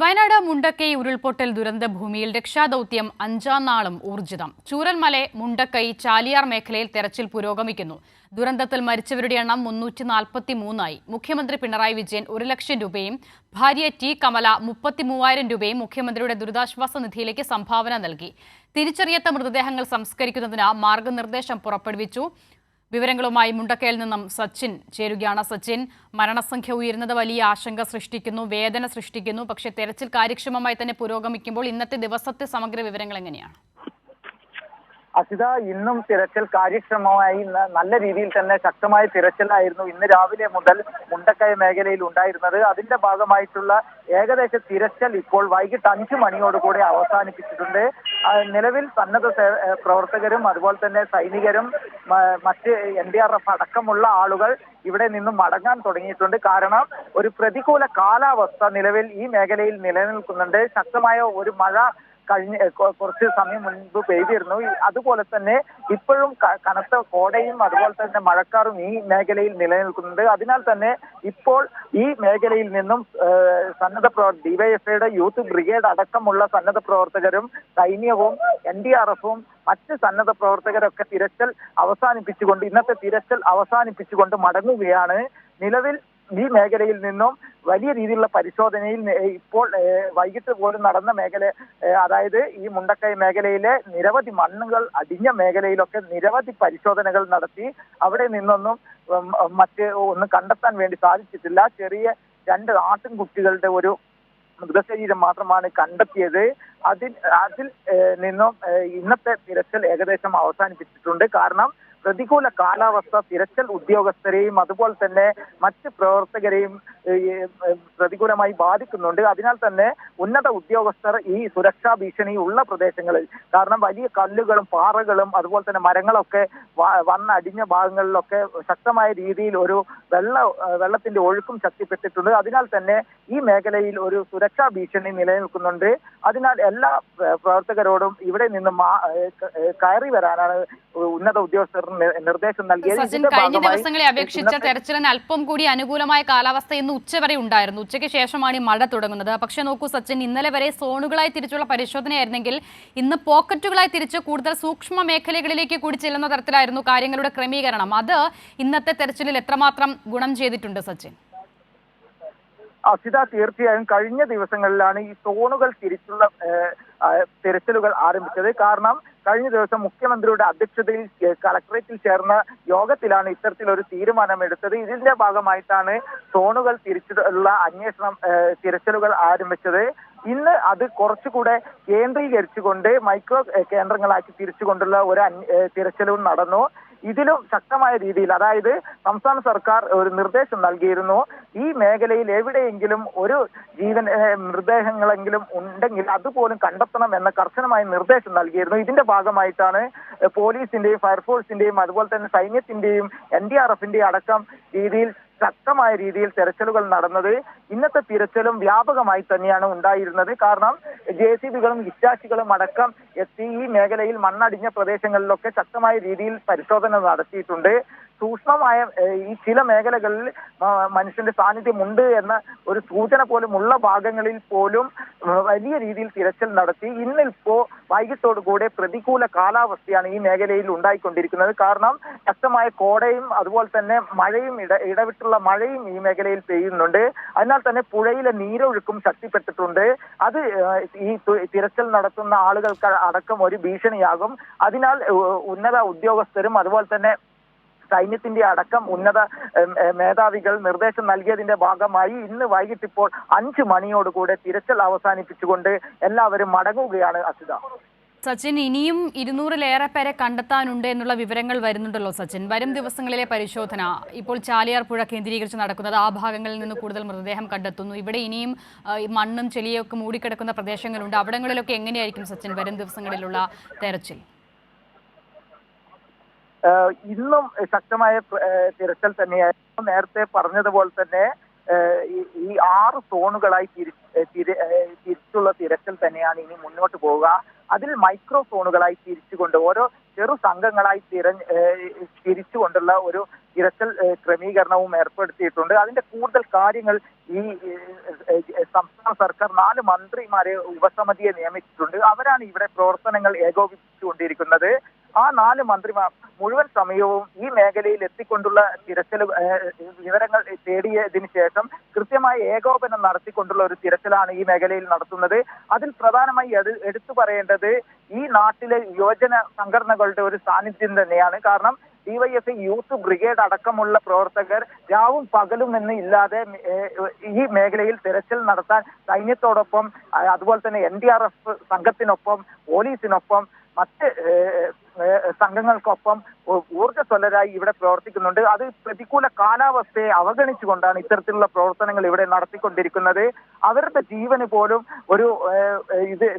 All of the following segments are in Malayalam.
വയനാട് മുണ്ടക്കൈ ഉരുൾപൊട്ടൽ ദുരന്ത ഭൂമിയിൽ രക്ഷാദൌത്യം 5-ാം നാളും ഊർജിതം. ചൂരൽമല, മുണ്ടക്കൈ, ചാലിയാർ മേഖലയിൽ തെരച്ചിൽ പുരോഗമിക്കുന്നു. ദുരന്തത്തിൽ മരിച്ചവരുടെ എണ്ണം 343ആയി. മുഖ്യമന്ത്രി പിണറായി വിജയൻ 1 ലക്ഷം രൂപയും ഭാര്യ ടി കമല 33,000 രൂപയും മുഖ്യമന്ത്രിയുടെ ദുരിതാശ്വാസ നിധിയിലേക്ക് സംഭാവന നൽകി. തിരിച്ചറിയാത്ത മൃതദേഹങ്ങൾ സംസ്കരിക്കുന്നതിന് മാർഗനിർദ്ദേശം പുറപ്പെടുവിച്ചു. വിവരങ്ങളുമായി മുണ്ടക്കയിൽ നിന്നും സച്ചിൻ ചേരുകയാണ്. സച്ചിൻ, മരണസംഖ്യ ഉയരുന്നത് വലിയ ആശങ്ക സൃഷ്ടിക്കുന്നു, വേദന സൃഷ്ടിക്കുന്നു. പക്ഷേ തെരച്ചിൽ കാര്യക്ഷമമായി തന്നെ പുരോഗമിക്കുമ്പോൾ ഇന്നത്തെ ദിവസത്തെ സമഗ്ര വിവരങ്ങൾ എങ്ങനെയാണ്? അസിത, ഇന്നും തിരച്ചിൽ കാര്യക്ഷമമായി നല്ല രീതിയിൽ തന്നെ ശക്തമായ തിരച്ചിലായിരുന്നു ഇന്ന് രാവിലെ മുതൽ മുണ്ടക്കൈ മേഖലയിൽ ഉണ്ടായിരുന്നത്. അതിന്റെ ഭാഗമായിട്ടുള്ള ഏകദേശ തിരച്ചിൽ ഇപ്പോൾ വൈകിട്ട് 5 മണിയോടുകൂടി അവസാനിപ്പിച്ചിട്ടുണ്ട്. നിലവിൽ സന്നദ്ധ പ്രവർത്തകരും അതുപോലെ തന്നെ സൈനികരും മറ്റ് NDRF അടക്കമുള്ള ആളുകൾ ഇവിടെ നിന്നും മടങ്ങാൻ തുടങ്ങിയിട്ടുണ്ട്. കാരണം ഒരു പ്രതികൂല കാലാവസ്ഥ നിലവിൽ ഈ മേഖലയിൽ നിലനിൽക്കുന്നുണ്ട്. ശക്തമായ ഒരു മഴ കുറച്ച് സമയം മുൻപ് പെയ്തിരുന്നു. അതുപോലെ തന്നെ ഇപ്പോഴും കനത്ത കോടയും അതുപോലെ തന്നെ മഴക്കാറും ഈ മേഖലയിൽ നിലനിൽക്കുന്നുണ്ട്. അതിനാൽ തന്നെ ഇപ്പോൾ ഈ മേഖലയിൽ നിന്നും സന്നദ്ധ ഡിവൈഎഫ്ഐയുടെ യൂത്ത് ബ്രിഗേഡ് അടക്കമുള്ള സന്നദ്ധ പ്രവർത്തകരും സൈന്യവും NDRFും മറ്റ് സന്നദ്ധ പ്രവർത്തകരൊക്കെ തിരച്ചിൽ അവസാനിപ്പിച്ചുകൊണ്ട് ഇന്നത്തെ തിരച്ചിൽ അവസാനിപ്പിച്ചുകൊണ്ട് മടങ്ങുകയാണ്. നിലവിൽ ഈ മേഖലയിൽ നിന്നും വലിയ രീതിയിലുള്ള പരിശോധനയിൽ ഇപ്പോൾ വൈകിട്ട് പോലും നടന്ന മേഖല, അതായത് ഈ മുണ്ടക്കൈ മേഖലയിലെ നിരവധി മണ്ണുകൾ അടിഞ്ഞ മേഖലയിലൊക്കെ നിരവധി പരിശോധനകൾ നടത്തി. അവിടെ നിന്നൊന്നും ഒന്നും കണ്ടെത്താൻ വേണ്ടി സാധിച്ചിട്ടില്ല. ചെറിയ 2 ആട്ടിൻകുട്ടികളുടെ ഒരു മൃതശരീരം മാത്രമാണ് കണ്ടെത്തിയത്. അതിൽ നിന്നും ഇന്നത്തെ തിരച്ചിൽ ഏകദേശം അവസാനിപ്പിച്ചിട്ടുണ്ട്. കാരണം പ്രതികൂല കാലാവസ്ഥ തിരച്ചിൽ ഉദ്യോഗസ്ഥരെയും അതുപോലെ തന്നെ മറ്റ് പ്രവർത്തകരെയും പ്രതികൂലമായി ബാധിക്കുന്നുണ്ട്. അതിനാൽ തന്നെ ഉന്നത ഉദ്യോഗസ്ഥർ ഈ സുരക്ഷാ ഭീഷണി ഉള്ള പ്രദേശങ്ങളിൽ, കാരണം വലിയ കല്ലുകളും പാറകളും അതുപോലെ തന്നെ മരങ്ങളൊക്കെ വന്നടിഞ്ഞ ഭാഗങ്ങളിലൊക്കെ ശക്തമായ രീതിയിൽ ഒരു വെള്ളത്തിന്റെ ഒഴുക്കും ശക്തിപ്പെട്ടിട്ടുണ്ട്. അതിനാൽ തന്നെ ഈ മേഖലയിൽ ഒരു സുരക്ഷാ ഭീഷണി നിലനിൽക്കുന്നുണ്ട്. അതിനാൽ എല്ലാ പ്രവർത്തകരോടും ഇവിടെ നിന്നും കയറി വരാനാണ് ഉന്നത ഉദ്യോഗസ്ഥർ നിർദ്ദേശം നൽകിയത്. കഴിഞ്ഞ ദിവസങ്ങളെ അപേക്ഷിച്ച് തെരച്ചിലിന് അല്പം കൂടി അനുകൂലമായ കാലാവസ്ഥ ഇന്ന് ഉച്ചവരെ ഉണ്ടായിരുന്നു. ഉച്ചയ്ക്ക് ശേഷമാണ് ഈ മഴ തുടങ്ങുന്നത്. പക്ഷെ നോക്കൂ സച്ചിൻ, ഇന്നലെ വരെ സോണുകളായി തിരിച്ചുള്ള പരിശോധനയായിരുന്നെങ്കിൽ ഇന്ന് പോക്കറ്റുകളായി തിരിച്ച് കൂടുതൽ സൂക്ഷ്മ മേഖലകളിലേക്ക് കൂടി ചെല്ലുന്ന തരത്തിലായിരുന്നു കാര്യങ്ങളുടെ ക്രമീകരണം. അത് ഇന്നത്തെ തെരച്ചിലിൽ എത്രമാത്രം ഗുണം ചെയ്തിട്ടുണ്ട് സച്ചിൻ? അസിത, തീർച്ചയായും കഴിഞ്ഞ ദിവസങ്ങളിലാണ് ഈ സോണുകൾ തിരിച്ചുള്ള തിരച്ചിലുകൾ ആരംഭിച്ചത്. കാരണം കഴിഞ്ഞ ദിവസം മുഖ്യമന്ത്രിയുടെ അധ്യക്ഷതയിൽ കളക്ടറേറ്റിൽ ചേർന്ന യോഗത്തിലാണ് ഇത്തരത്തിലൊരു തീരുമാനമെടുത്തത്. ഇതിന്റെ ഭാഗമായിട്ടാണ് സോണുകൾ തിരിച്ചുള്ള തിരച്ചിലുകൾ ആരംഭിച്ചത്. ഇന്ന് അത് കുറച്ചുകൂടെ കേന്ദ്രീകരിച്ചുകൊണ്ട് മൈക്രോ കേന്ദ്രങ്ങളാക്കി തിരിച്ചുകൊണ്ടുള്ള ഒരു തിരച്ചിലും നടന്നു. ഇതിലും ശക്തമായ രീതിയിൽ, അതായത് സംസ്ഥാന സർക്കാർ ഒരു നിർദ്ദേശം നൽകിയിരുന്നു, ഈ മേഖലയിൽ എവിടെയെങ്കിലും ഒരു മൃതദേഹങ്ങളെങ്കിലും ഉണ്ടെങ്കിൽ അതുപോലും കണ്ടെത്തണം എന്ന കർശനമായ നിർദ്ദേശം നൽകിയിരുന്നു. ഇതിന്റെ ഭാഗമായിട്ടാണ് പോലീസിന്റെയും ഫയർഫോഴ്സിന്റെയും അതുപോലെ തന്നെ സൈന്യത്തിന്റെയും NDRFിന്റെയും അടക്കം രീതിയിൽ ശക്തമായ രീതിയിൽ തെരച്ചിലുകൾ നടന്നത്. ഇന്നത്തെ തിരച്ചിലും വ്യാപകമായി തന്നെയാണ് ഉണ്ടായിരുന്നത്. കാരണം JCBകളും ഹിറ്റാച്ചികളും അടക്കം എത്തി ഈ മേഖലയിൽ മണ്ണടിഞ്ഞ പ്രദേശങ്ങളിലൊക്കെ ശക്തമായ രീതിയിൽ പരിശോധന നടത്തിയിട്ടുണ്ട്. സൂക്ഷ്മമായ ഈ ചില മേഖലകളിൽ മനുഷ്യന്റെ സാന്നിധ്യമുണ്ട് എന്ന ഒരു സൂചന പോലും ഉള്ള ഭാഗങ്ങളിൽ പോലും വലിയ രീതിയിൽ തിരച്ചിൽ നടത്തി. ഇന്നിപ്പോ വൈകിട്ടോടുകൂടെ പ്രതികൂല കാലാവസ്ഥയാണ് ഈ മേഖലയിൽ ഉണ്ടായിക്കൊണ്ടിരിക്കുന്നത്. കാരണം ശക്തമായ കോടയും അതുപോലെ തന്നെ മഴയും ഇടവിട്ടുള്ള മഴയും ഈ മേഖലയിൽ പെയ്യുന്നുണ്ട്. അതിനാൽ തന്നെ പുഴയിലെ നീരൊഴുക്കും ശക്തിപ്പെട്ടിട്ടുണ്ട്. അത് ഈ തിരച്ചിൽ നടത്തുന്ന ആളുകൾക്ക് അടക്കം ഒരു ഭീഷണിയാകും. അതിനാൽ ഉന്നത ഉദ്യോഗസ്ഥരും അതുപോലെ തന്നെ സൈന്യത്തിന്റെ അടക്കം ഉന്നത മേധാവികൾ നിർദ്ദേശം നൽകിയതിന്റെ ഭാഗമായി ഇന്ന് വൈകിട്ട് ഇപ്പോൾ 5 മണിയോടുകൂടെ തിരച്ചിൽ അവസാനിപ്പിച്ചുകൊണ്ട് എല്ലാവരും മടങ്ങുകയാണ്. അസിത, സച്ചിൻ, ഇനിയും 200-ലേറെ പേരെ കണ്ടെത്താനുണ്ട് എന്നുള്ള വിവരങ്ങൾ വരുന്നുണ്ടല്ലോ സച്ചിൻ. വരും ദിവസങ്ങളിലെ പരിശോധന ഇപ്പോൾ ചാലിയാർ പുഴ കേന്ദ്രീകരിച്ച് നടക്കുന്നത്, ആ ഭാഗങ്ങളിൽ നിന്ന് കൂടുതൽ മൃതദേഹം കണ്ടെത്തുന്നു. ഇവിടെ ഇനിയും മണ്ണും ചെളിയൊക്കെ മൂടിക്കിടക്കുന്ന പ്രദേശങ്ങളുണ്ട്. അവിടങ്ങളിലൊക്കെ എങ്ങനെയായിരിക്കും സച്ചിൻ വരും ദിവസങ്ങളിലുള്ള തെരച്ചിൽ? ഇന്നും ശക്തമായ തിരച്ചിൽ തന്നെയായിരുന്നു. നേരത്തെ പറഞ്ഞതുപോലെ തന്നെ ഈ 6 സോണുകളായി തിരിച്ചുള്ള തിരച്ചിൽ തന്നെയാണ് ഇനി മുന്നോട്ട് പോവുക. അതിൽ മൈക്രോ സോണുകളായി തിരിച്ചുകൊണ്ട് ഓരോ ചെറു സംഘങ്ങളായി തിരിച്ചുകൊണ്ടുള്ള ഒരു തിരച്ചിൽ ക്രമീകരണവും ഏർപ്പെടുത്തിയിട്ടുണ്ട്. അതിന്റെ കൂടുതൽ കാര്യങ്ങൾ ഈ സംസ്ഥാന സംസ്ഥാന സർക്കാർ 4 മന്ത്രിമാരെ ഉപസമിതിയെ നിയമിച്ചിട്ടുണ്ട്. അവരാണ് ഇവിടെ പ്രവർത്തനങ്ങൾ ഏകോപിപ്പിച്ചുകൊണ്ടിരിക്കുന്നത്. ആ 4 മന്ത്രിമാർ മുഴുവൻ സമയവും ഈ മേഖലയിൽ എത്തിക്കൊണ്ടുള്ള തിരച്ചിൽ വിവരങ്ങൾ തേടിയതിനു ശേഷം കൃത്യമായ ഏകോപനം നടത്തിക്കൊണ്ടുള്ള ഒരു തിരച്ചിലാണ് ഈ മേഖലയിൽ നടത്തുന്നത്. അതിൽ പ്രധാനമായി എടുത്തു പറയേണ്ടത് ഈ നാട്ടിലെ യുവജന സംഘടനകളുടെ ഒരു സാന്നിധ്യം തന്നെയാണ്. കാരണം ഡിവൈഎഫ്ഐ യൂത്ത് ബ്രിഗേഡ് അടക്കമുള്ള പ്രവർത്തകർ രാവും പകലും എന്ന് ഇല്ലാതെ ഈ മേഖലയിൽ തിരച്ചിൽ നടത്താൻ സൈന്യത്തോടൊപ്പം അതുപോലെ തന്നെ NDRF സംഘത്തിനൊപ്പം പോലീസിനൊപ്പം മറ്റ് സംഘങ്ങൾക്കൊപ്പം ഊർജ്ജസ്വലരായി ഇവിടെ പ്രവർത്തിക്കുന്നുണ്ട്. അത് പ്രതികൂല കാലാവസ്ഥയെ അവഗണിച്ചുകൊണ്ടാണ് ഇത്തരത്തിലുള്ള പ്രവർത്തനങ്ങൾ ഇവിടെ നടത്തിക്കൊണ്ടിരിക്കുന്നത്. അവരുടെ ജീവന് പോലും ഒരു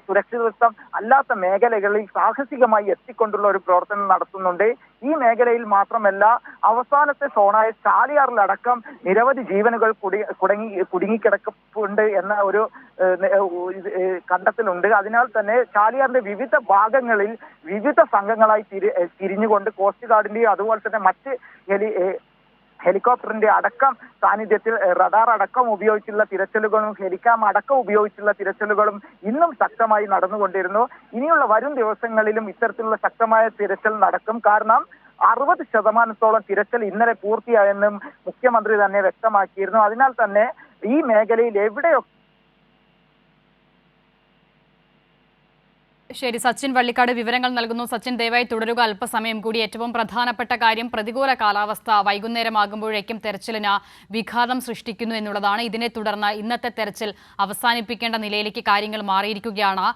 സുരക്ഷിതത്വം അല്ലാത്ത മേഖലകളിൽ സാഹസികമായി എത്തിക്കൊണ്ടുള്ള ഒരു പ്രവർത്തനം നടത്തുന്നുണ്ട്. ഈ മേഖലയിൽ മാത്രമല്ല, അവസാനത്തെ സോണായ ചാലിയാറിലടക്കം നിരവധി ജീവനുകൾ കുടുങ്ങിക്കിടക്കുന്നുണ്ട് എന്ന ഒരു കണ്ടെത്തലുണ്ട്. അതിനാൽ തന്നെ ചാലിയാറിന്റെ വിവിധ ഭാഗങ്ങളിൽ വിവിധ സംഘങ്ങളായി തിരിഞ്ഞുകൊണ്ട് കോസ്റ്റ് ഗാർഡിന്റെയും അതുപോലെ തന്നെ മറ്റ് ഹെലികോപ്റ്ററിന്റെ അടക്കം സാന്നിധ്യത്തിൽ റഡാർ അടക്കം ഉപയോഗിച്ചുള്ള തിരച്ചിലുകളും ഹെലികാം അടക്കം ഉപയോഗിച്ചുള്ള തിരച്ചിലുകളും ഇന്നും ശക്തമായി നടന്നുകൊണ്ടിരുന്നു. ഇനിയുള്ള വരും ദിവസങ്ങളിലും ഇത്തരത്തിലുള്ള ശക്തമായ തിരച്ചിൽ നടക്കും. കാരണം 60% തിരച്ചിൽ ഇന്നലെ പൂർത്തിയായെന്നും മുഖ്യമന്ത്രി തന്നെ വ്യക്തമാക്കിയിരുന്നു. അതിനാൽ തന്നെ ഈ മേഖലയിൽ എവിടെയൊക്കെ ശരി, സച്ചിൻ വള്ളിക്കാട് വിവരങ്ങൾ നൽകുന്നു. സച്ചിൻ, ദയവായി തുടരുക അല്പസമയം കൂടി. ഏറ്റവും പ്രധാനപ്പെട്ട കാര്യം പ്രതികൂല കാലാവസ്ഥ വൈകുന്നേരമാകുമ്പോഴേക്കും തെരച്ചിലിന് വിഘാതം സൃഷ്ടിക്കുന്നു എന്നുള്ളതാണ്. ഇതിനെ തുടർന്ന് ഇന്നത്തെ തെരച്ചിൽ അവസാനിപ്പിക്കേണ്ട നിലയിലേക്ക് കാര്യങ്ങൾ മാറിയിരിക്കുകയാണ്.